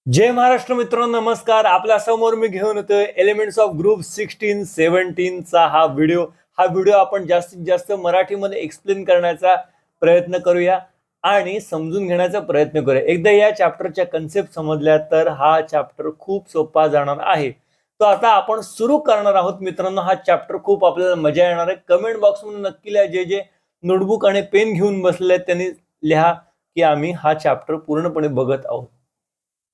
जय महाराष्ट्र मित्रांनो, नमस्कार. आपल्या समोर मी घेऊन येतोय एलिमेंट्स ऑफ ग्रुप 16-17 चा हा व्हिडिओ आपण जास्तीत जास्त मराठीमध्ये एक्सप्लेन करण्याचा प्रयत्न करूया आणि समजून घेण्याचा प्रयत्न करूया. एकदा या चॅप्टरच्या कन्सेप्ट समजल्या तर हा चॅप्टर खूप सोपा जाणार आहे. तो आता आपण सुरू करणार आहोत मित्रांनो. हा चॅप्टर खूप आपल्याला मजा येणार आहे. कमेंट बॉक्स मध्ये नक्की लिहा, जे नोटबुक आणि पेन घेऊन बसले त्यांनी लिहा की आम्ही हा चॅप्टर पूर्णपणे बघत आहोत.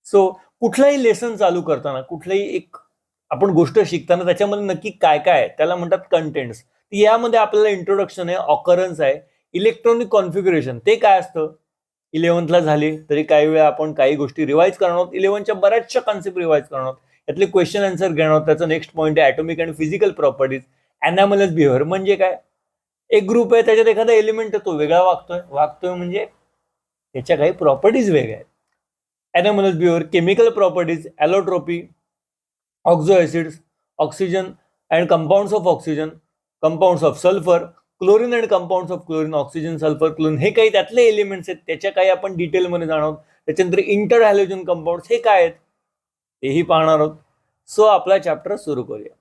सो कुठलाही लेसन चालू करताना, कुठलाही एक आपण गोष्ट शिकताना त्याच्यामध्ये नक्की काय काय आहे त्याला म्हणतात कंटेंट्स. यामध्ये आपल्याला इंट्रोडक्शन आहे, ऑकरन्स आहे, इलेक्ट्रॉनिक कॉन्फिगरेशन ते काय असतं 11th झाली तरी काही वेळा आपण काही गोष्टी रिवाइज करणार आहोत. 11च्या बऱ्याचशा कॉन्सेप्ट रिवाइज करणार आहोत. यातले क्वेश्चन आन्सर घेणार आहोत. त्याचा नेक्स्ट पॉईंट आहे atomic and physical properties. Anomalous behaviour म्हणजे काय? एक ग्रुप आहे, त्याच्यात एखादा एलिमेंट तो वेगळा वागतोय म्हणजे त्याच्या काही प्रॉपर्टीज वेगळ्या आहेत. Anomalous behavior, chemical properties, allotropy, oxoacids, oxygen and compounds of oxygen, compounds of sulfur, chlorine and compounds of chlorine, oxygen, sulfur, chlorine हे काही त्यातले एलिमेंट्स आहेत. त्याच्या काही आपण डिटेलमध्ये जाणार आहोत. त्याच्यानंतर इंटर हॅलोजन कंपाऊंड्स हे काय आहेत तेही पाहणार आहोत. सो आपला चॅप्टर सुरू करूया.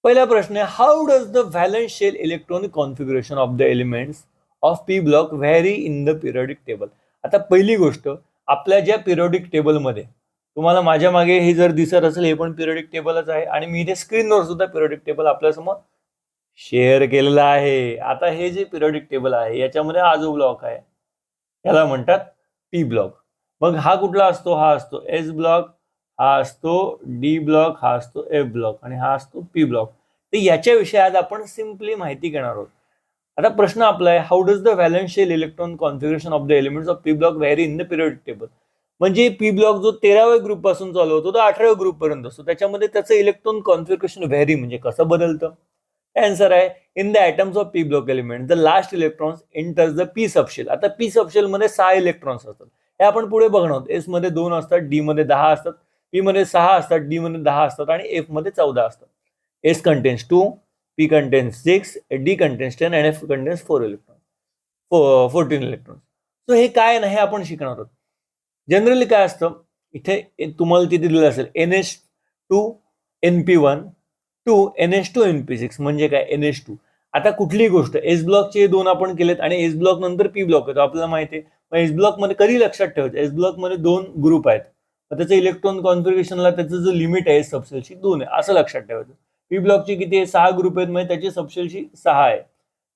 पहिला प्रश्न आहे, how does the valence shell electronic configuration of the elements of P block vary in the periodic table. आता पहिली गोष्ट, आपल्या ज्या पिरियडिक टेबलमध्ये तुम्हाला माझ्या मागे हे जर दिसत असेल, हे पण पिरियडिक टेबलच आहे आणि मी इथे स्क्रीनवर सुद्धा पिरियडिक टेबल आपल्यासमोर शेअर केलेला आहे. आता हे जे पिरियडिक टेबल आहे याच्यामध्ये हा जो ब्लॉक आहे याला म्हणतात पी ब्लॉक. मग हा कुठला असतो? हा असतो एस ब्लॉक, हा असतो डी ब्लॉक, हा असतो एफ ब्लॉक आणि हा असतो पी ब्लॉक. तर याच्याविषयी आज आपण सिम्पली माहिती घेणार आहोत. आता प्रश्न आपला आहे, how does the valential electron configuration of the elements of P block vary in the periodic table. म्हणजे पी ब्लॉक जो 13व्या ग्रुप पासून चालू होतो तो 18व्या ग्रुप पर्यंत असतो, त्याच्यामध्ये त्याचं इलेक्ट्रॉन कॉन्फिगरेशन व्हॅरी म्हणजे कसं बदलतं. आन्सर आहे, in the atoms of P block element the last electrons enters the p subshell. आता पी सबशेल मध्ये 6 इलेक्ट्रॉन्स असतात, हे आपण पुढे बघणार आहोत. एस मध्ये 2 असतात, डी मध्ये 10 असतात, पी मध्ये 6 असतात, डी मध्ये 10 असतात आणि एफ मध्ये 14 असतात. S contains 2, P contains 6, D contains 10 and F contains 14 electron. So हे काय नाही हे आपण शिकणार आहोत. जनरली काय असतं, इथे तुम्हाला तिथे दिलेलं असेल NH2 NP1 2 NH2 NP6 म्हणजे काय NH2. आता कुठलीही गोष्ट एस ब्लॉकचे 2 आपण केलेत आणि एस ब्लॉक नंतर पी ब्लॉक येतो आपल्याला माहिती आहे. मग एस ब्लॉक मध्ये कधी लक्षात ठेवायचं, एस ब्लॉक मध्ये 2 ग्रुप आहेत, तर त्याचं इलेक्ट्रॉन कॉन्फिगरेशनला त्याचं जो लिमिट आहे सबसेलची 2 आहे असं लक्षात ठेवायचं. पी ब्लॉकची किती आहे? 6 ग्रुप आहेत, म्हणजे त्याची सबसेलची 6 आहे.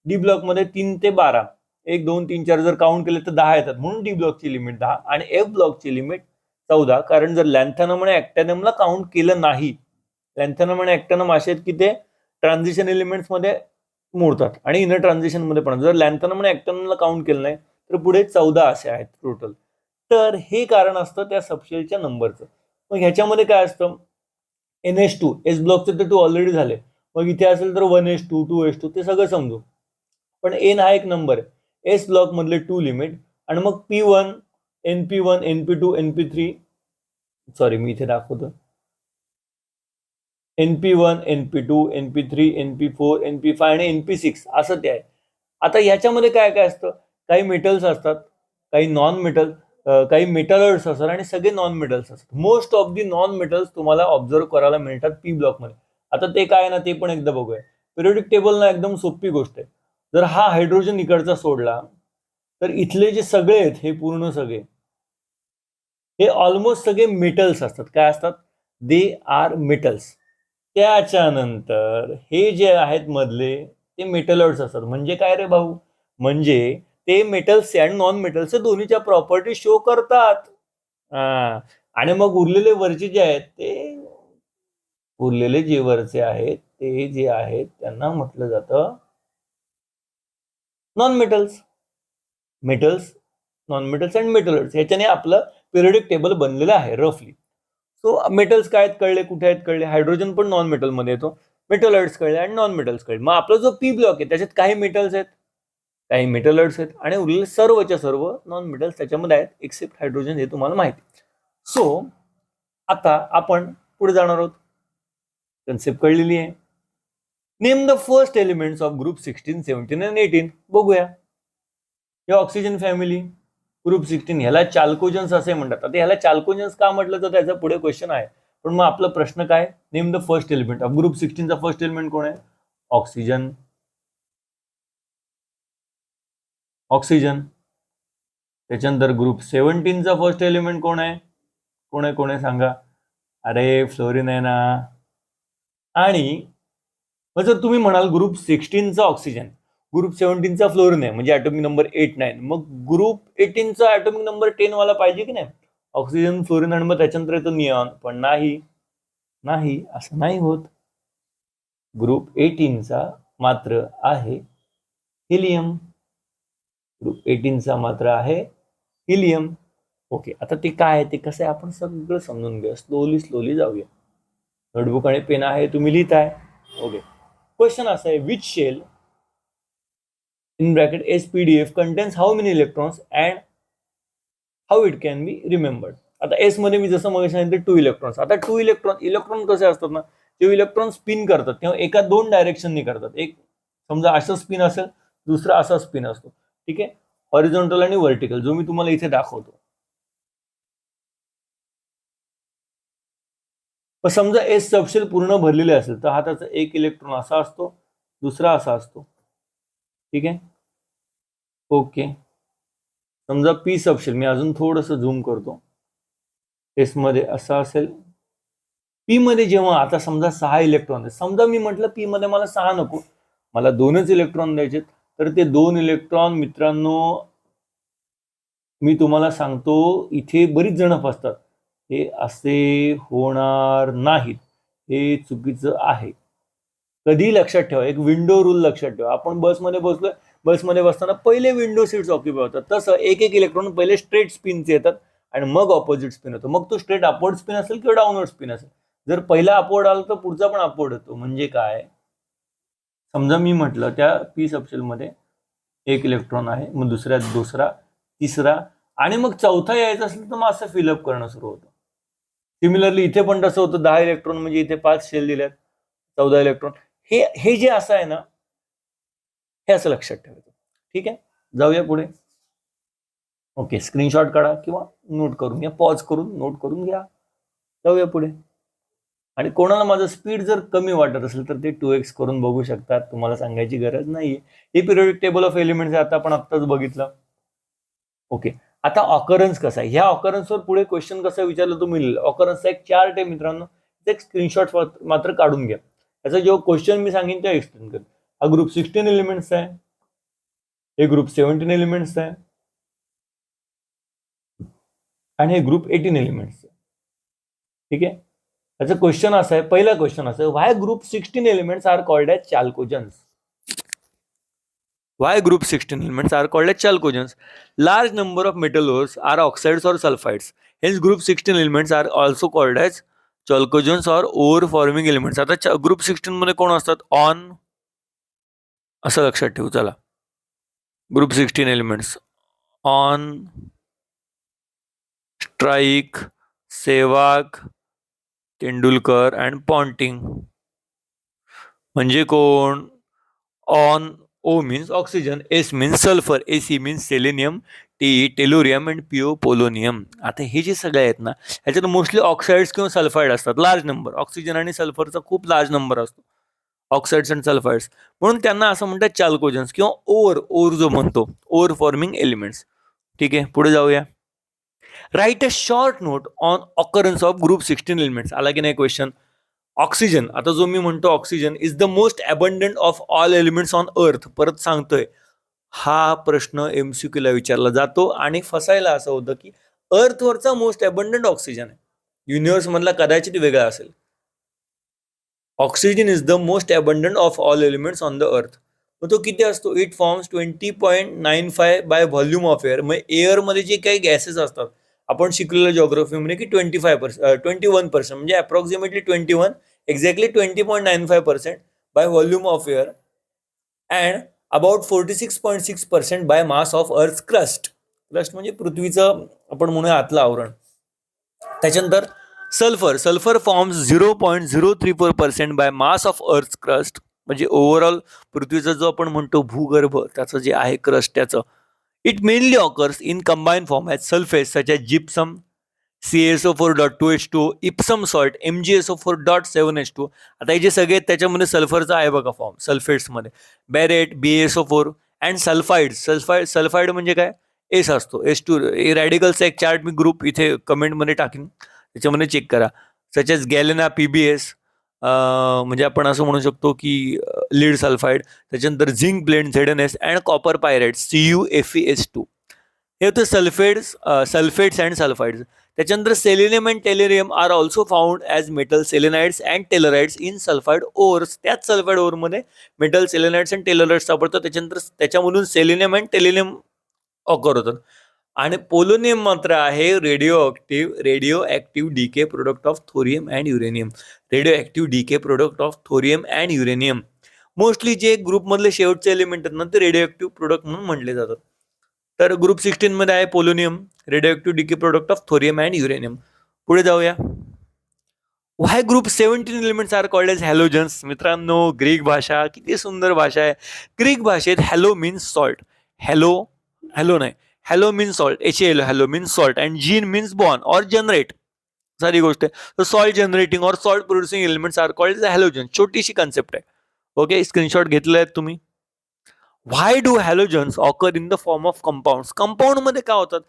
डी ब्लॉक मध्ये 3 ते 12, 1 2 3 4 जर काउंट केले तर 10 येतात, म्हणून डी ब्लॉकची लिमिट 10 आणि एफ ब्लॉकची लिमिट 14. कारण जर लॅन्थॅनम आणि ऍक्टॅनमला काउंट केलं नाही, लॅन्थॅनम आणि ऍक्टॅनम असे आहेत की ते ट्रान्झिशन एलिमेंट्स मध्ये मोडतात आणि इनर ट्रान्झिशन मध्ये पण. जर लॅन्थॅनम आणि ऍक्टॅनमला काउंट केलं नाही तर पुढे 14 असे आहेत टोटल. तर हे कारण असतं त्या सबशेलच्या नंबरचं. मग ह्याच्यामध्ये काय असतं, NH2 एस ब्लॉकचे तर 2 ऑलरेडी झाले, मग इथे असेल तर 1H2 2H2 ते सगळं समजू. पण एन हा एक नंबर आहे, एस ब्लॉक मधले 2 लिमिट आणि मग P1 NP1 NP2 NP3, sorry मी इथे दाखवतो NP1 NP2 NP3 NP4 NP5 आणि NP6 असं ते आहे. आता ह्याच्यामध्ये काय काय असतं, काही मेटल्स असतात, काही नॉन मेटल, काही मेटलर्स असतात आणि सगळे नॉन मेटल्स असतात. Most of the non metals तुम्हाला ऑब्झर्व करायला मिळतात पी ब्लॉक मध्ये. आता ते काय ना ते पण एकदा बघूया. पिरियडिक टेबल ना एकदम सोपी गोष्ट आहे. जर हा हायड्रोजन इकडचा सोडला तर इथले जे सगळे आहेत हे पूर्ण सगळे हे ऑलमोस्ट सगळे मेटल्स असतात. काय असतात? They are metals. त्याच्यानंतर हे जे आहेत मधले ते मेटलर्स असतात. म्हणजे काय रे भाऊ, म्हणजे ते मेटल्स आणि नॉन मेटल्स दोन्हीच्या प्रॉपर्टी शो करतात. आणि मग उरलेले वरचे जे आहेत उरलेले जे वरचे आहेत ते जे आहेत त्यांना म्हटलं जातं non metals. Metals, non metals and metalloids, ह्याच्याने आपलं पिरियडिक टेबल बनलेलं आहे रफली. सो मेटल्स काय आहेत कळले, कुठे आहेत कळले. हायड्रोजन पण नॉन मेटल मध्ये येतो. मेटलर्स कळले आणि नॉन मेटल्स कळले. मग आपला जो पी ब्लॉक आहे त्याच्यात काही मेटल्स आहेत, काही मेटलर्स आहेत आणि उरलेले सर्वच्या सर्व नॉन मेटल्स त्याच्यामध्ये आहेत, एक्सेप्ट हायड्रोजन, हे तुम्हाला माहिती. सो आता आपण पुढे जाणार आहोत. कन्सेप्ट कळलेली आहे. Name the first elements of group 16 17 आणि 18. बघूया. हे ऑक्सिजन फॅमिली, ग्रुप 16 ह्याला चाल्कोजन्स असे म्हणतात. आता ह्याला चाल्कोजन्स का म्हटलं तर त्याचा पुढे क्वेश्चन आहे. पण मग आपला प्रश्न काय, name the first element of group 16 चा फर्स्ट एलिमेंट कोण आहे? ऑक्सिजन. ऑक्सिजन. त्याच्यानंतर ग्रुप 17 चा फर्स्ट एलिमेंट कोण आहे? कोण आहे सांगा? अरे फ्लोरीन आहे ना. आणि मग जर तुम्ही म्हणाल ग्रुप 16 चा ऑक्सिजन, ग्रुप 17 चा फ्लोरीन आहे, म्हणजे ॲटॉमिक नंबर 8, 9, मग ग्रुप 18 चा ॲटॉमिक नंबर 10 वाला पाहिजे की नाही? ऑक्सिजन, फ्लोरीन आणि मग त्याच्यानंतर येतो निऑन. पण नाही असं नाही होत. ग्रुप 18 चा मात्र आहे हिलियम. ग्रुप 18 चा मात्र आहे हिलियम. ओके, आता ते काय आहे, ते कसं आहे, आपण सगळं समजून घेऊया. स्लोली जाऊया. नोटबुक आणि पेन आहे, तुम्ही लिहिताय. ओके, क्वेश्चन असा आहे, which shell in bracket SPDF contains how many electrons and how it can be remembered. आता एस मध्ये मी जसं मग सांगितलं 2 इलेक्ट्रॉन्स. आता 2 इलेक्ट्रॉन कसे असतात ना, ते इलेक्ट्रॉन स्पिन करतात तेव्हा एका 2 डायरेक्शननी करतात. एक समजा असं स्पिन असेल, दुसरा असा स्पिन असतो. ठीक आहे, हॉरिझॉन्टल आणि व्हर्टिकल, जो मी तुम्हाला इथे दाखवतो. पण समजा एस सबशेल पूर्ण भरलेले असेल तर हा त्याचा एक इलेक्ट्रॉन असा असतो, दुसरा असा असतो. ठीक आहे, ओके. समजा पी सबशेल, मी अजून थोडंसं झूम करतो. एस मध्ये असा असेल. पी मध्ये जेव्हा आता समजा 6 इलेक्ट्रॉन आहे, समजा मी म्हटलं पी मध्ये मला 6 नको, मला 2च इलेक्ट्रॉन द्यायचे, तर ते 2 इलेक्ट्रॉन मित्रांनो मी तुम्हाला सांगतो, इथे बरीच जण फसतात. हे असे होणार नाहीत, हे चुकीचं आहे. कधी लक्षात ठेवा, एक विंडो रूल लक्षात ठेवा. आपण बसमध्ये बसलोय, बसमध्ये बसताना पहिले विंडो सीट्स ऑक्युपाय होतात. तसं एक इलेक्ट्रॉन पहिले स्ट्रेट स्पिनचे येतात आणि मग ऑपोजिट स्पिन होतो. मग तो स्ट्रेट अपवर्ड स्पिन असेल किंवा डाऊनवर्ड स्पिन असेल. जर पहिला अपवर्ड आला तर पुढचा पण अपवर्ड होतो. म्हणजे काय, समजा मी म्हटलं त्या पी सबशेल मध्ये एक इलेक्ट्रॉन आहे, मग दुसऱ्यात दुसरा, तिसरा आणि मग चौथा यायचा असेल तर मग असं फिलअप करणं सुरू होतं. सिमिलरली इथे पण तसं होतं. 10 इलेक्ट्रॉन म्हणजे इथे 5 शेल दिल्यात, 14 इलेक्ट्रॉन. हे जे असं आहे ना, हे असं लक्षात ठेवायचं. ठीक आहे, जाऊया पुढे. ओके, स्क्रीनशॉट काढा किंवा नोट करून घ्या, पॉज करून नोट करून घ्या. जाऊया पुढे. आणि कोणाला माझं स्पीड जर कमी वाटत असेल तर ते 2x करून बघू शकतात, तुम्हाला सांगायची गरज नाहीये. हे पिरियोडिक टेबल ऑफ एलिमेंट्स आहे, आता आपण आत्ताच बघितलं. ओके, आता ऑकरन्स कसा आहे, ह्या ऑकरन्सवर पुढे क्वेश्चन कसा विचारलं तुम्ही, ऑकरन्सचा एक चार्ट आहे मित्रांनो, एक स्क्रीनशॉट मात्र काढून घ्या. याचा जो क्वेश्चन मी सांगेन ते एक्सप्लेन कर. हा ग्रुप 16 एलिमेंट्स आहे, हे ग्रुप 17 एलिमेंट्स आहे आणि हे ग्रुप 18 एलिमेंट्स आहे. ठीक आहे, याचा क्वेश्चन असा आहे, पहिला क्वेश्चन असा आहे, why group 16 elements are called as chalcogens. Why group 16 elements are called as chalcogens? Large number of metal ores are oxides or sulfides. Hence group 16 elements are also called as chalcogens or ore forming elements. आता group 16 मध्ये कोण असतात? On, असं लक्षात ठेवू. चला, group 16 elements on, strike, Sehwag, Tendulkar and Ponting. म्हणजे कोण? On, O means oxygen, S means sulfur, AC means selenium, Te tellurium and PO polonium. आता हे जे सगळे आहेत ना, ह्याच्यात मोस्टली ऑक्साइड्स किंवा सल्फाइड असतात. लार्ज नंबर, ऑक्सिजन आणि सल्फरचा खूप लार्ज नंबर असतो, ऑक्साइड्स अँड सल्फाइड्स. म्हणून त्यांना असं म्हणतात चाल्कोजन्स किंवा ओर जो म्हणतो, ओर फॉर्मिंग एलिमेंट्स. ठीक आहे, पुढे जाऊया. Right a short note on occurrence of group 16 elements. आला की नाही क्वेश्चन. ऑक्सिजन, आता जो मी म्हणतो oxygen is the most abundant of all elements on earth. परत सांगतोय, हा प्रश्न MCQ ला विचारला जातो आणि फसायला असं होतं की अर्थवरचा मोस्ट अबंडंट ऑक्सिजन आहे, युनिव्हर्स मधला कदाचित वेगळा असेल. Oxygen is the most abundant of all elements on the earth. मग तो किती असतो? It forms 20.95 by volume of air. मग एअरमध्ये जे काही गॅसेस असतात, आपण शिकलेलं जिओग्राफीमध्ये की 21% म्हणजे approximately 21, exactly 20.95% by volume of air and about 46.6% by mass of earth crust. Crust म्हणजे पृथ्वीचं आपण म्हणूया आतलं आवरण. त्याच्यानंतर sulphur forms 0.034% by mass of earth crust. म्हणजे ओव्हरऑल पृथ्वीचा जो आपण म्हणतो भूगर्भ, त्याचं जे आहे क्रस्ट, त्याचं It mainly occurs in combined form as sulfates such as gypsum, CaSO4.2H2, Epsom salt, MgSO4.7H2. आता हे जे सगळे आहेत त्याच्यामध्ये सल्फरचा आहे बघा फॉर्म सल्फेट्समध्ये. Barite, BaSO4 and sulphide. Sulphide म्हणजे काय? एस असतो, S2. रॅडिकलचा एक चार्ट मी ग्रुप इथे कमेंटमध्ये टाकीन, त्याच्यामध्ये चेक करा. सच एज गॅलेना, PbS, म्हणजे आपण असं म्हणू शकतो की लीड सल्फाइड. त्याच्यानंतर zinc blende, ZnS and copper pyrite, CuFeS2. हे होते सल्फेट्स अँड सल्फाइड्स. त्याच्यानंतर selenium and tellurium are also found as metal selenides and tellurides in sulphide ores. त्याच सल्फाइड ओरमध्ये मेटल सेलेनाइड्स अँड टेलराइड्स सापडतात. त्याच्यानंतर त्याच्यामधून selenium and टेलेनियम occur होतात. आणि पोलोनियम मात्र आहे radioactive decay product of thorium and uranium. Radioactive decay product of thorium and uranium. Mostly जे ग्रुपमधले शेवटचे एलिमेंट आहेत ना ते रेडिओ ऍक्टिव्ह प्रोडक्ट म्हणून म्हटले जातात. तर ग्रुप 16 मध्ये आहे polonium, radioactive decay product of thorium and uranium. पुढे जाऊया. Why group 17 elements are called as halogens. मित्रांनो, ग्रीक भाषा किती सुंदर भाषा आहे. ग्रीक भाषेत हॅलो मीन्स सॉल्ट. हॅलो नाही, halo means salt, HAL, halo means salt and gene means born और जनरेट. सारी गोष्ट आहे. तर सॉल्ट जनरेटिंग और salt producing elements are called as halogen. छोटीशी कन्सेप्ट आहे. ओके, स्क्रीनशॉट घेतले आहेत तुम्ही. Why do halogens occur in the form of compound. Compound मध्ये काय होतात?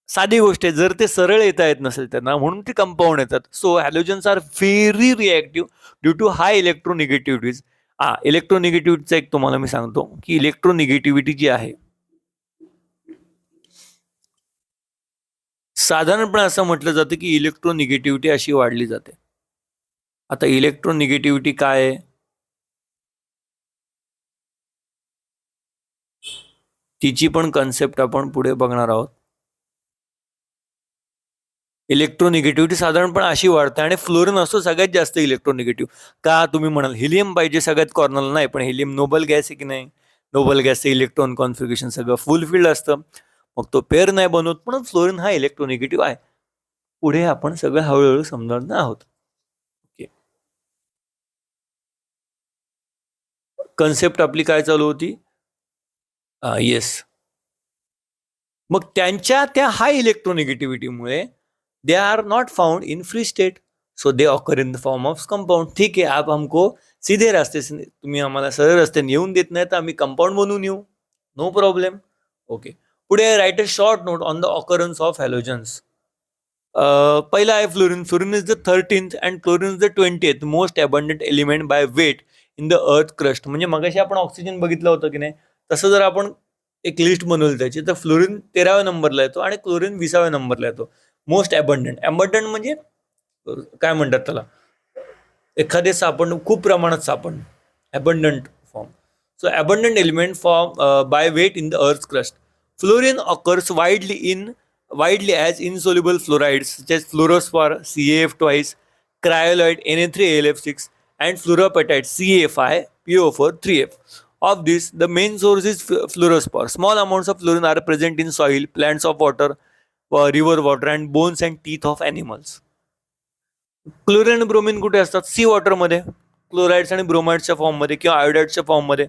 साधी गोष्ट आहे, जर ते सरळ येता येत नसेल त्यांना म्हणून ते कंपाऊंड येतात. So halogens are very reactive due to high electronegativities. इलेक्ट्रोनिगेटिव्हिटीचं एक तुम्हाला मी सांगतो की इलेक्ट्रोनिगेटिव्हिटी जी आहे साधारणपणे असं म्हटलं जातं की इलेक्ट्रोनिगेटिव्हिटी अशी वाढली जाते. आता इलेक्ट्रोनिगेटिव्हिटी काय आहे तिची पण कन्सेप्ट आपण पुढे बघणार आहोत. इलेक्ट्रोनिगेटिव्हिटी साधारणपणे अशी वाढते आणि फ्लोरिन असतो सगळ्यात जास्त इलेक्ट्रोनिगेटिव्ह. का तुम्ही म्हणाल हिलियम पाहिजे सगळ्यात कॉर्नरला, नाही, पण हिलियम नोबल गॅस आहे की नाही. नोबल गॅसचं इलेक्ट्रॉन कॉन्फिगरेशन सगळं फुल फील्ड असतं, मग तो पेअर नाही बनवत, पण फ्लोरिन हा इलेक्ट्रोनिगेटिव्ह आहे. पुढे आपण सगळं हळूहळू समजणार आहोत. ओके, कन्सेप्ट आपली काय चालू होती. येस, मग त्यांच्या त्या हाय इलेक्ट्रोनिगेटिव्हिटीमुळे they are not found in free state, so they occur in the form of compound. ठीक आहे, आप हमको सीधे रास्ते से तुम्ही आम्हाला सरळ रस्त्याने येऊन देत नाही तर आम्ही कंपाऊंड बनवून येऊ, नो प्रॉब्लेम. ओके, पुढे write a short note on the occurrence of halogens. पहिला आहे fluorine. Fluorine is the 13th and chlorine is the 20th most abundant element by weight in the earth crust. म्हणजे मगाशी आपण oxygen बघितलं होतं की नाही, तसं जर आपण एक लिस्ट बनवली त्याची तर फ्लोरिन 13व्या नंबरला येतो आणि क्लोरिन 20व्या नंबरला येतो. मोस्ट अबंडंट म्हणजे काय म्हणतात त्याला, एखादे सापडणं, खूप प्रमाणात सापडणं, abundant form. So abundant element form by weight in the earth crust. Fluorine occurs widely as insoluble fluorides such as fluorospar, CaF twice, cryolite, Na3AlF6, and fluoropatite, CaFi, PO4, 3F. Of this, the main source is fluorospar. Small amounts of fluorine are present in soil, plants of water, river water, and bones and teeth of animals. Chlorine आणि bromine कुठे असतात? C वॉटरमध्ये, chlorides आणि ब्रोमाइड्सच्या फॉर्ममध्ये किंवा आयोडाइड्सच्या फॉर्ममध्ये.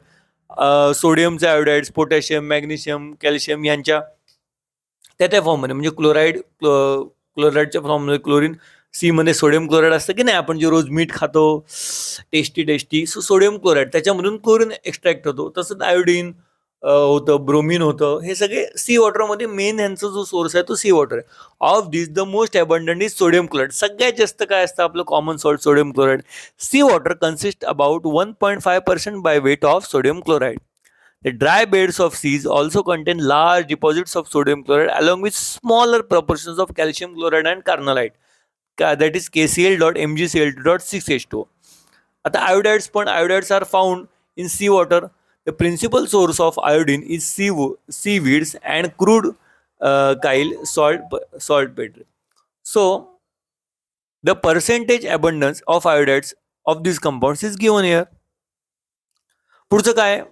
सोडियमचे iodides, potassium, magnesium, calcium यांच्या त्या फॉर्ममध्ये, म्हणजे क्लोराइडच्या फॉर्ममध्ये क्लोरीन. सी मध्ये सोडियम क्लोराईड असतं की नाही, आपण जे रोज मीठ खातो टेस्टी, सो सोडियम क्लोराईड त्याच्यामधून क्लोरीन एक्स्ट्रॅक्ट होतो. तसंच आयोडीन होतं, ब्रोमिन होतं, हे सगळे सी वॉटरमध्ये मेन यांचा जो सोर्स आहे तो सी वॉटर आहे. Of this the most abundant is sodium chloride. सगळ्यात जास्त काय असतं आपलं common salt sodium chloride. Sea water consist about 1.5% by weight of sodium chloride. The dry beds of seas also contain large deposits of sodium chloride along with smaller proportions of calcium chloride and carnallite, that is KCl.MgCl2.6H2O. आता iodides are found in sea water. The principal source of iodine is seaweeds and crude kyle saltpeter. So the percentage abundance of iodides of these compounds is given here. पुढचं काय?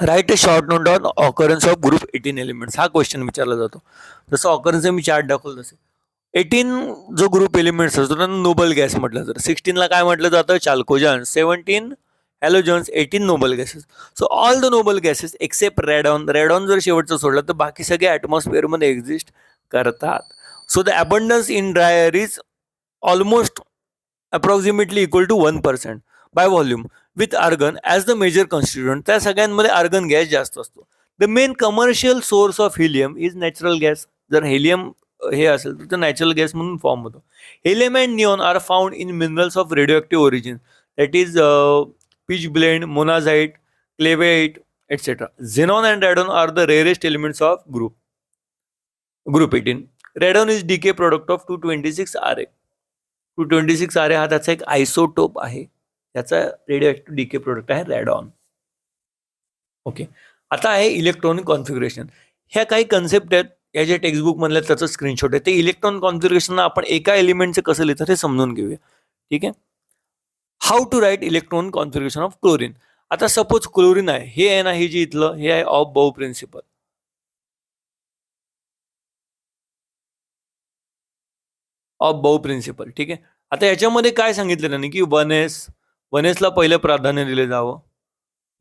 Right a short note on occurrence of group 18 elements. हा question विचारला जातो. जसं occurrence मी chart दाखवलं तसे 18 जो group elements असतो त्यांना नोबल गॅस म्हटलं जातं. 16ला काय म्हटलं जातं? Chalcogen. 17 halogens 18 noble gases. So all the noble gases except radon, radon जर शेवटचं सोडलं तर बाकी सगळे ॲटमॉस्फिअरमध्ये एक्झिस्ट करतात. So the abundance in dry air is almost approximately equal to 1% by volume with argon as the major constituent. त्या सगळ्यांमध्ये आर्गन गॅस जास्त असतो. The main commercial source of helium is natural gas. जर helium हे असेल तर ते natural gas म्हणून फॉर्म होतो. Helium and neon are found in minerals of radio origin, that is pitch blende, monazite, cleveite, etc. Xenon and radon are the rarest elements of group 18. Radon is decay product of 226Ra. 226Ra हा त्याचा एक isotope आहे, त्याचा radio DK product आहे रॅडॉन. Okay, आता आहे electronic configuration. ह्या काही कन्सेप्ट आहेत या ज्या टेक्स्टबुक मधल्या त्याचं स्क्रीनशॉट आहे. ते इलेक्ट्रॉन कॉन्फिगरेशन आपण एका एलिमेंटचं कसं लिहितात हे समजून घेऊया. ठीक आहे. How to write electron configuration of chlorine. आता सपोज क्लोरीन आहे, हे आहे ना, हे जे इथलं हे आहे ऑफ बाऊ प्रिन्सिपल. ऑफ बाऊ प्रिन्सिपल. ठीक आहे. आता याच्यामध्ये काय सांगितलं त्यांनी की 1s ला पहिलं प्राधान्य दिले जावं,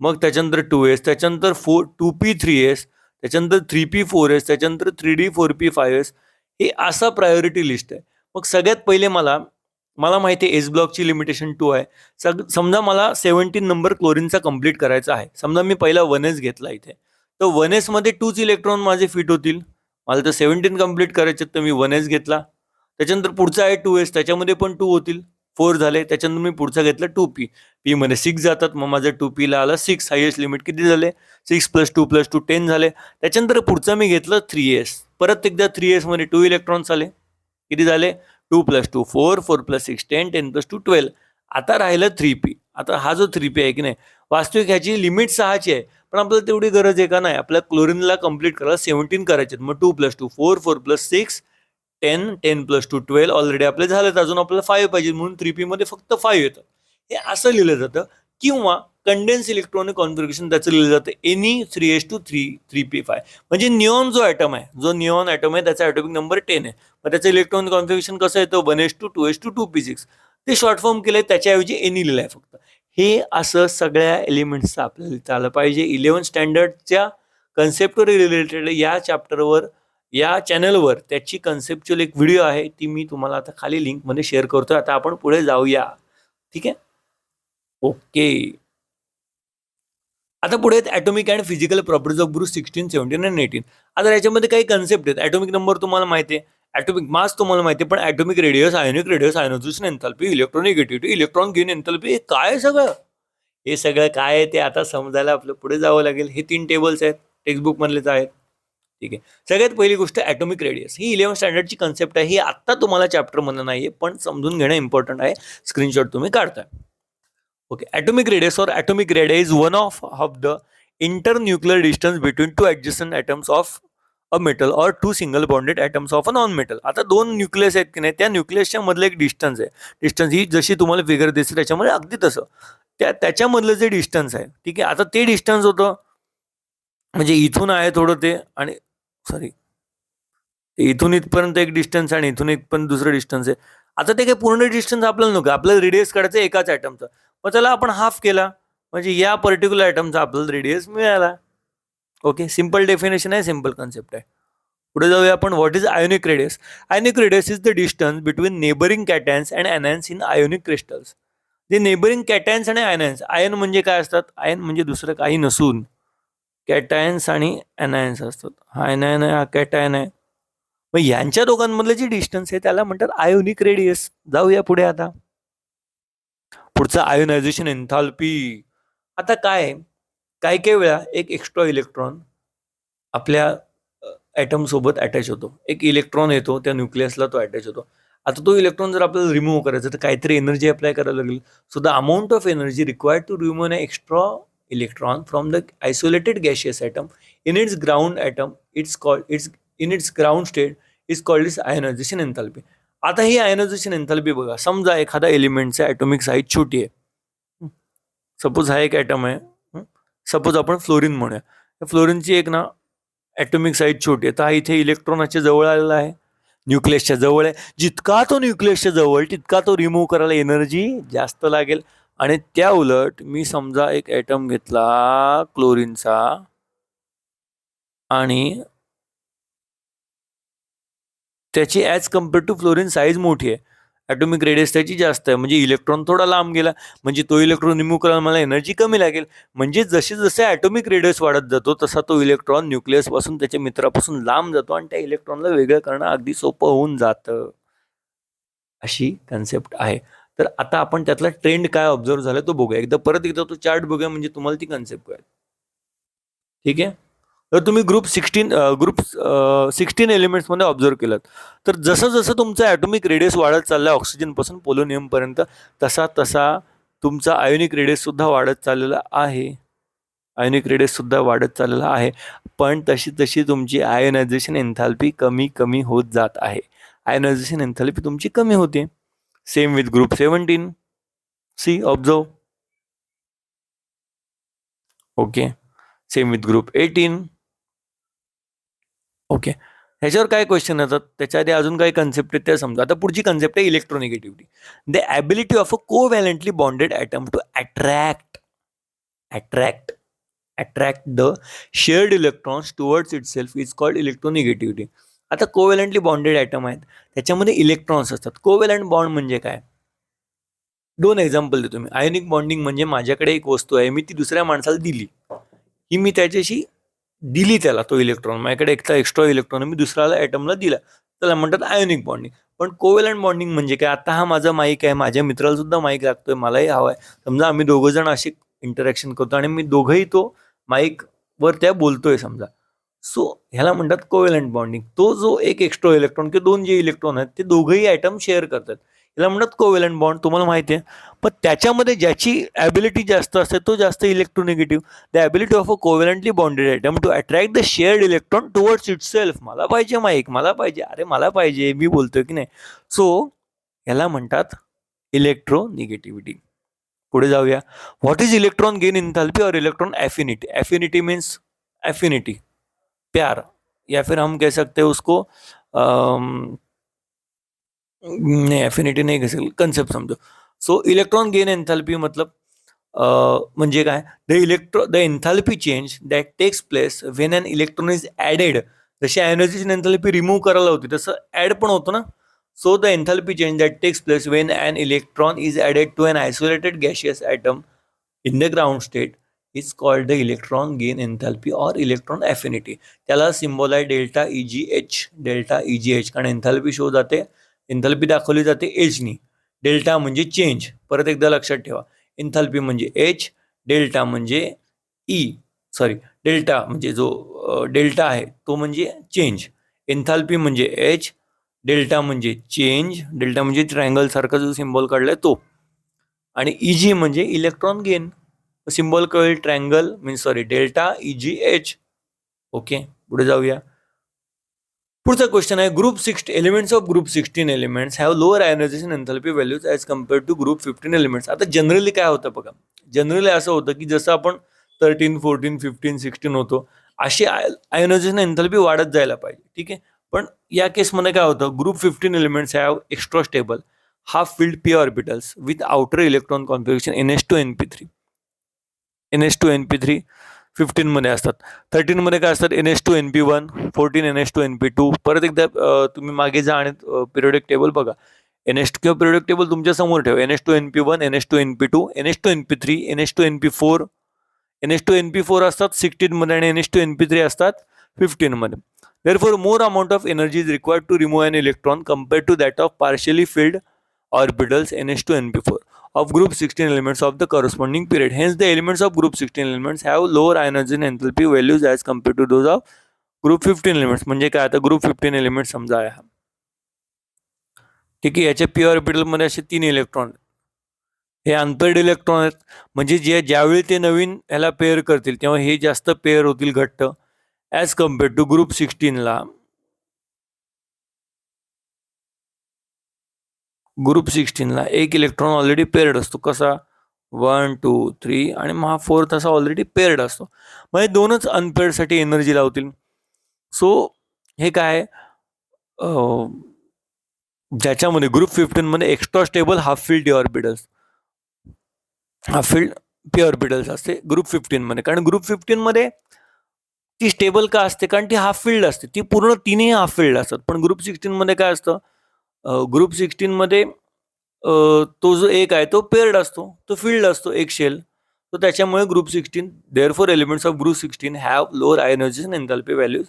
मग त्याच्यानंतर 2s, त्याच्यानंतर 2p 3s, त्याच्यानंतर 3p 4s, त्याच्यानंतर 3d 4p 5s. हे असा प्रायोरिटी लिस्ट आहे. मग सगळ्यात पहिले मला माहिती आहे एस ब्लॉकची लिमिटेशन 2 आहे. समजा मला 17 नंबर क्लोरीनचा कम्प्लीट करायचा आहे. समजा मी पहिला 1s घेतला इथे, तर 1s मध्ये 2च इलेक्ट्रॉन माझे फिट होतील. मला तर 17 कम्प्लीट करायचे, तर मी 1s घेतला. त्याच्यानंतर पुढचा आहे 2s, त्याच्यामध्ये पण 2 होतील, 4 झाले. त्याच्यानंतर मी पुढचा घेतला 2p, p मध्ये 6 जातात, मग माझं 2p ला आलं 6. हायेस्ट लिमिट किती झाले? 6 + 2 + 2 10 झाले. त्याच्यानंतर पुढचा मी घेतलं 3s, परत एकदा 3s मध्ये 2 इलेक्ट्रॉन्स आले. किती झाले? 2 + 2 4, 4 + 6 10, 10 + 2 12. आता राहिलं 3p. आता हा जो 3p आहे की नाही, वास्तविक ह्याची लिमिट 6ची आहे, पण आपल्याला तेवढी गरज आहे का? नाही. आपल्या क्लोरीनला कम्प्लीट करायला 17 करायचे. मग 2 + 2 4, 4 + 6 10, 10 + 2 12. ऑलरेडी आपले झालेत, अजून आपल्याला 5 पाहिजे, म्हणून 3p मध्ये फक्त 5 येतं. हे असं लिहिलं जातं. किंवा कंडेन्स इलेक्ट्रॉनिक कॉन्फिगरेशन त्याचं लिहिलं जातं Ne3s2 3p5. म्हणजे निऑन जो ॲटम आहे, जो निऑन ॲटम आहे त्याचा ॲटॉमिक नंबर 10 आहे. मग त्याचं इलेक्ट्रॉनिक कॉन्फिगरेशन कसं येतं? 1s2 2s2 2p6. ते शॉर्ट फॉर्म केलंय, त्याच्याऐवजी Ne लिहिलं आहे फक्त. हे असं सगळ्या एलिमेंट्सचं आपल्याला लिहिता आलं पाहिजे. 11 स्टँडर्डच्या कन्सेप्टवर रिलेटेड या चॅप्टरवर, या चॅनलवर त्याची कन्सेप्च्युअल एक व्हिडिओ आहे, ती मी तुम्हाला आता खाली लिंकमध्ये शेअर करतोय. आता आपण पुढे जाऊया. ठीक आहे. ओके, आता पुढे आहेत atomic and physical properties of group 16, 17 आणि 18. आता याच्यामध्ये काही कन्सेप्ट आहेत. ॲटॉमिक नंबर तुम्हाला माहिती आहे, ॲटॉमिक मास तुम्हाला माहिती आहे, पण atomic radius, ionic radius, ionization enthalpy, electronegativity, electron gain enthalpy, हे काय सगळं? हे सगळं काय आहे ते आता समजायला आपलं पुढे जावं लागेल. हे 3 टेबल्स आहेत, टेक्स्टबुक मधलेच आहेत. ठीक आहे. सगळ्यात पहिली गोष्ट ॲटॉमिक रेडियस. ही 11 स्टँडर्डची कन्सेप्ट आहे. ही आत्ता तुम्हाला चॅप्टरमधलं नाही आहे, पण समजून घेणं इम्पॉर्टंट आहे. स्क्रीनशॉट तुम्ही काढताय. Okay, atomic radius or atomic radii is one of the internuclear distance between two adjacent atoms of a metal or two single bonded atoms of a non-metal. आता दोन न्यूक्लियस आहेत की नाही, त्या न्यूक्लियसच्या मधलं एक डिस्टन्स आहे. डिस्टन्स ही जशी तुम्हाला फिगर दिसते त्याच्यामध्ये अगदी तसं त्याच्यामधलं जे डिस्टन्स आहे. ठीक आहे. आता ते डिस्टन्स होतं म्हणजे इथून आहे थोडं ते, आणि सॉरी इथून इथपर्यंत एक डिस्टन्स आणि इथून इथपर्यंत दुसरं डिस्टन्स आहे. आता ते काही पूर्ण डिस्टन्स आपल्याला नको, आपल्याला रेडियस काढायचं एकाच ॲटमचं. मग त्याला आपण हाफ केला म्हणजे या पर्टिक्युलर ॲटमचा आपल्याला रेडियस मिळाला. ओके, सिम्पल डेफिनेशन आहे, सिम्पल कन्सेप्ट आहे. पुढे जाऊया आपण. What is ionic radius? Ionic radius is the distance between neighbouring कॅटायन्स and अनायन्स in ionic crystals. जे नेबरिंग कॅटायन्स आणि आयनायन्स, आयन म्हणजे काय असतात? आयन म्हणजे दुसरं काही नसून कॅटायन्स आणि अनायन्स असतात. हा एनायन आहे, हा कॅटायन आहे. मग यांच्या दोघांमधलं जे डिस्टन्स आहे त्याला म्हणतात आयोनिक रेडियस. जाऊया पुढे. आता पुढचं आयोनायझेशन एन्थाल्पी. आता काय काही वेळा एक एक्स्ट्रा इलेक्ट्रॉन आपल्या ॲटम सोबत अटॅच होतो. एक इलेक्ट्रॉन येतो त्या न्यूक्लियसला, तो अटॅच होतो. आता तो इलेक्ट्रॉन जर आपल्याला रिमूव्ह करायचा तर काहीतरी एनर्जी अप्लाय करायला लागेल. So the amount of energy required to remove an extra electron from the isolated gaseous atom in its ground atom in its ground state is called is ionisation enthalpy. आता ही ionisation enthalpy बघा. समजा एखादा एलिमेंटचा atomic size छोटी आहे. Suppose हा एक item आहे, सपोज आपण फ्लोरीन म्हणूया. फ्लोरीनची एक ना ॲटॉमिक साईज छोटी आहे. तर हा इथे इलेक्ट्रॉनाच्या जवळ आलेला आहे, न्यूक्लियसच्या जवळ आहे. जितका तो न्यूक्लियसच्या जवळ तितका तो रिमूव्ह करायला एनर्जी जास्त लागेल. आणि त्या उलट मी समजा एक ॲटम घेतला क्लोरीनचा आणि त्याची as compare to fluorine size मोठी आहे, ॲटॉमिक रेडियस त्याची जास्त आहे, म्हणजे इलेक्ट्रॉन थोडा लांब गेला, म्हणजे तो इलेक्ट्रॉन रिमूव्ह करायला मला एनर्जी कमी लागेल. म्हणजे जसे जसे ॲटॉमिक रेडियस वाढत जातो तसा तो इलेक्ट्रॉन न्यूक्लियसपासून त्याच्या मित्रापासून लांब जातो आणि त्या इलेक्ट्रॉनला वेगळं करणं अगदी सोपं होऊन जातं. अशी कन्सेप्ट आहे. तर आता आपण त्यातला ट्रेंड काय ऑब्झर्व्ह झाला तो बघूया. परत एकदा तो चार्ट बघूया म्हणजे तुम्हाला ती कन्सेप्ट कळेल. ठीक आहे. तर तुम्ही ग्रुप 16 एलिमेंट्समध्ये ऑब्झर्व्ह केलं तर जसं जसं तुमचं ॲटॉमिक रेडियस वाढत चाललं ऑक्सिजनपासून पोलोनियमपर्यंत, तसा तसा तुमचा आयोनिक रेडियस सुद्धा वाढत चाललेला आहे. आयोनिक रेडियस सुद्धा वाढत चाललेला आहे. पण तशी तशी तुमची आयोनायझेशन एन्थाल्पी कमी कमी होत जात आहे. आयोनायझेशन एन्थाल्पी तुमची कमी होते. Same with group 17. See observe. Okay. Same with group 18. Okay. ह्याच्यावर काय क्वेश्चन येतात, त्याच्या आधी अजून काही कन्सेप्ट आहेत त्या समजा. आता पुढची कन्सेप्ट आहे electronegativity. The ability of a covalently bonded atom to attract the shared electrons towards itself is called electronegativity. आता कोव्हॅलंटली बॉन्डेड ॲटम आहेत, त्याच्यामध्ये इलेक्ट्रॉन्स असतात. कोव्हॅलंट बॉन्ड म्हणजे काय? दोन एक्झाम्पल देतो मी. आयोनिक बॉन्डिंग म्हणजे माझ्याकडे एक वस्तू आहे, मी ती दुसऱ्या माणसाला दिली, ही मी त्याच्याशी दिली त्याला तो इलेक्ट्रॉन, माझ्याकडे एक्स्ट्रा इलेक्ट्रॉन मी दुसऱ्याला ॲटमला दिला, त्याला म्हणतात आयोनिक बॉन्डिंग. पण कोव्हॅलंट बॉन्डिंग म्हणजे काय? आता हा माझा माईक आहे, माझ्या मित्राला सुद्धा माईक लागतोय, मलाही हवा आहे, समजा आम्ही दोघं जण असे इंटरॅक्शन करतो आणि मी दोघंही तो माईक वर त्या बोलतोय समजा. सो ह्याला म्हणतात कोव्हॅलंट बॉन्डिंग. तो जो एक एक्स्ट्रा इलेक्ट्रॉन किंवा दोन जे इलेक्ट्रॉन आहेत ते दोघंही ॲटम शेअर करतात, याला म्हणतात कोव्हॅलंट बॉन्ड. तुम्हाला माहिती आहे. पण त्याच्यामध्ये ज्याची ॲबिलिटी जास्त असते तो जास्त electronegative. The ability of a covalently bonded atom to attract the shared electron towards itself. मला पाहिजे माईक, मला पाहिजे, अरे मला पाहिजे, मी बोलतोय की नाही. सो याला म्हणतात इलेक्ट्रोनिगेटिव्हिटी. पुढे जाऊया. What is electron gain enthalpy और electron affinity? Affinity means affinity, प्यार, या फिर हम कह सकते हैं उसको नहीं, एफिनिटी नहीं कह सकते, कन्सेप्ट समझो. सो इलेक्ट्रॉन गेन एन्थैल्पी मतलब म्हणजे काय? The enthalpy change that takes place when an electron is added. जशी आयोनायझेशन एन्थॅल्पी रिमूव्ह करायला होती तसं ॲड पण होतं ना. So the enthalpy change that takes place when an electron is added to an isolated gaseous atom in the ground state is called the electron gain enthalpy और electron affinity. त्याला symbol आहे delta EGH. Delta EGH कारण एन्थॅल्पी show जाते, एन्थॅल्पी दाखवली जाते एचनी. Delta म्हणजे change. परत एकदा लक्षात ठेवा, एन्थॅल्पी म्हणजे एच, डेल्टा म्हणजे ई, सॉरी, डेल्टा म्हणजे जो डेल्टा आहे तो म्हणजे चेंज, एन्थॅल्पी म्हणजे एच, डेल्टा म्हणजे चेंज, डेल्टा म्हणजे ट्रायंगल सारखा जो सिम्बॉल काढलाय तो, आणि EG म्हणजे इलेक्ट्रॉन गेन. सिम्बॉल कळेल, triangle means sorry delta EGH. Okay, पुढे जाऊया. पुढचा क्वेश्चन आहे group 16 elements of group 16 elements have lower ionisation enthalpy values as compare to group 15 elements. आता जनरली काय होतं बघा, जनरली असं होतं की जसं आपण 13, 14, 15, 16 होतो अशी आयोनायझेशन एन्थॅल्पी वाढत जायला पाहिजे. ठीक आहे. पण या केसमध्ये काय होतं, group 15 elements have extra stable half filled p orbitals with outer electron configuration NH2 NP3. NH2 NP3 15 मध्ये असतात. 13 मध्ये काय असतात, NH2 NP1, 14 NH2 NP2. परत एकदा तुम्ही मागे जा आणि पिरियडिक टेबल बघा. NH2 किंवा पिरियडिक टेबल तुमच्या समोर ठेवा. NH2 NP1, NH2 NP2, NH2 NP3, NH2 NP4. NH2 NP4 असतात 16 मध्ये आणि NH2 NP3 असतात 15 मध्ये. Therefore, more amount of energy is required to remove an electron compared to that of partially filled orbitals NH2 NP4 of group 16 elements of the corresponding period. Hence, the elements of group 16 elements have lower ionization enthalpy values as compared to those of group 15 elements. म्हणजे काय, आता group 15 element समजा आहे हा. ठीक आहे. याच्या p orbital मध्ये असे 3 इलेक्ट्रॉन, हे अनपेअर्ड इलेक्ट्रॉन आहेत. म्हणजे ज्यावेळी ते नवीन ह्याला पेअर करतील तेव्हा हे जास्त पेअर होतील घट्ट ॲज कम्पेअर टू ग्रुप 16ला. ग्रुप 16ला एक इलेक्ट्रॉन ऑलरेडी पेअर्ड असतो. कसा? 1, 2, 3 आणि मग हा 4 असा ऑलरेडी पेअर्ड असतो. म्हणजे दोनच अनपेअर्डसाठी एनर्जी लावतील. सो हे काय, ज्याच्यामध्ये ग्रुप 15 मध्ये extra stable half filled orbitals. हा फील्ड पी ऑर्बिटल्स असते ग्रुप 15 मध्ये. कारण ग्रुप 15 मध्ये ती स्टेबल का असते, कारण ती हाफ फील्ड असते, ती पूर्ण तिन्ही हाफ फील्ड असतात. पण ग्रुप 16 मध्ये काय असतं, ग्रुप 16 मध्ये तो जो एक आहे तो पेअर्ड असतो, तो फील्ड असतो एक शेल. तर त्याच्यामुळे group 16 therefore elements of group 16 have lower ionisation enthalpy values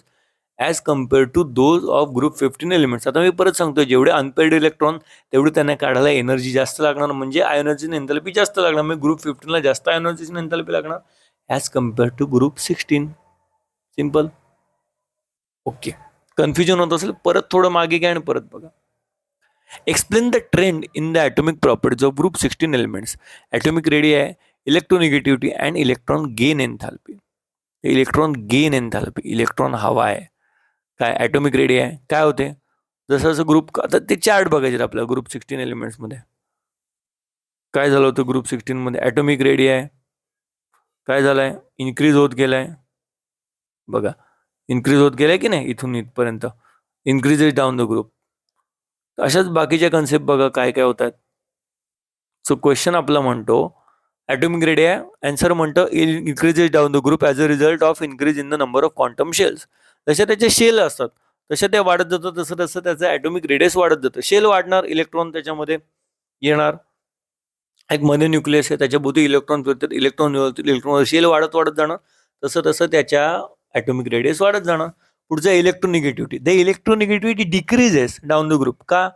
as compare to those of group 15 elements. आता मी परत सांगतो, जेवढे अनपेअर्ड इलेक्ट्रॉन तेवढे त्यांना काढायला एनर्जी जास्त लागणार, म्हणजे आयोनायझेशन एन्थाल्पी जास्त लागणार. म्हणजे ग्रुप 15ला जास्त आयोनायझेशन एन्थाल्पी लागणार as compare to group 16. Simple. Okay. Confusion होत असेल, परत थोडं मागे घ्या आणि परत बघा. Explain the trend in the atomic properties of group 16 elements. Atomic radii आहे, electronegativity and electron gain enthalpy. Electron gain enthalpy, electron हवा आहे काय, ॲटॉमिक रेडी आहे, काय होते जसं जसं ग्रुप, आता ते चार्ट बघायचे आपल्याला ग्रुप 16 एलिमेंट्समध्ये. काय झालं होतं ग्रुप 16 मध्ये, ॲटॉमिक रेडी आहे, काय झालंय, इन्क्रीज होत गेलाय बघा, इन्क्रीज होत गेलाय की नाही, इथून इथपर्यंत इन्क्रीजेस डाऊन द ग्रुप. अशाच बाकीच्या कन्सेप्ट बघा काय काय होतात. सो क्वेश्चन आपला म्हणतो ॲटॉमिक रेडी आहे, आन्सर म्हणतो increases down the group as a result of increase in the number of quantum shells. जसे त्याचे शेल असतात तसे ते वाढत जातं, तसं तसं त्याचं ॲटॉमिक रेडियस वाढत जातं. शेल वाढणार, इलेक्ट्रॉन त्याच्यामध्ये येणार, एक मध्ये न्यूक्लियस आहे, त्याच्या भोवती इलेक्ट्रॉन फिरतात, इलेक्ट्रॉन शेल वाढत वाढत जाणार, तसं तसं त्याच्या ॲटॉमिक रेडियस वाढत जाणार. पुढचा electronegativity, the electronegativity decreases down the group. का?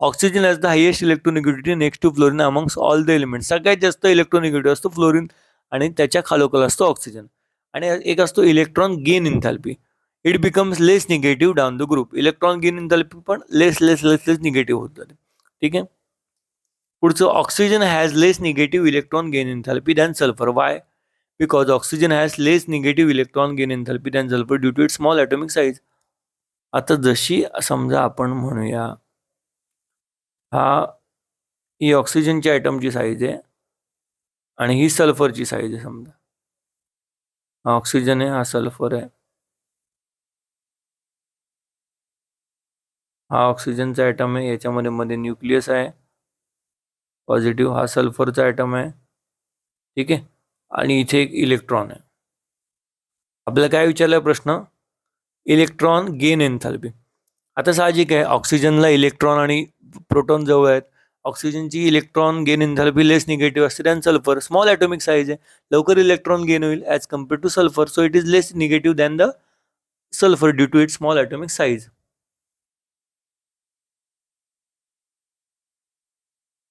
Oxygen has the highest electronegativity next to fluorine amongst all the elements. सगळ्यात जास्त इलेक्ट्रोनिगेटिव्ह असतो फ्लोरिन आणि त्याच्या खालोखाल असतो ऑक्सिजन. आणि एक असतो electron gain enthalpy, it becomes less negative down the group. Electron gain enthalpy पण लेस लेस लेस लेस निगेटिव्ह होत जाते. ठीक आहे. पुढचं oxygen has less negative electron gain enthalpy than sulphur. Why? Because oxygen has less negative electron gain enthalpy than sulphur due to it small atomic size. आता जशी समजा आपण म्हणूया हा ही ऑक्सिजनच्या ॲटमची साईज आहे आणि ही सल्फरची साईज आहे. समजा हा ऑक्सिजन आहे, हा सल्फर आहे, हा ऑक्सिजनचा ॲटम आहे, याच्यामध्ये मध्ये न्यूक्लियस आहे पॉझिटिव्ह, हा सल्फरचा ॲटम आहे. ठीक आहे. आणि इथे एक इलेक्ट्रॉन आहे. आपल्याला काय विचारलाय प्रश्न, इलेक्ट्रॉन गेन एन्थॅल्पी. आता साहजिक आहे, ऑक्सिजनला इलेक्ट्रॉन आणि प्रोटॉन जवळ आहेत. ऑक्सिजनची electron gain enthalpy less negative असते than sulphur, small atomic size आहे, लवकर इलेक्ट्रॉन गेन होईल as compare to sulphur, so it is less negative than the sulphur due to it small atomic size.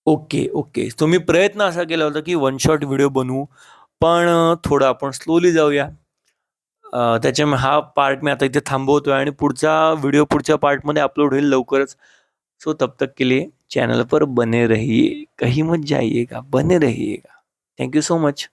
Okay okay. तुम्ही प्रयत्न असा केला होता की वन शॉट व्हिडिओ बनवू, पण थोडं आपण स्लोली जाऊया. त्याच्यामुळे हा पार्ट मी आता इथे थांबवतोय आणि पुढचा व्हिडिओ पुढच्या पार्टमध्ये अपलोड होईल लवकरच. सो तब तक के लिए चैनल पर बने रहिए, कहीं मत जाइएगा, बने रहिएगा. Thank you so much.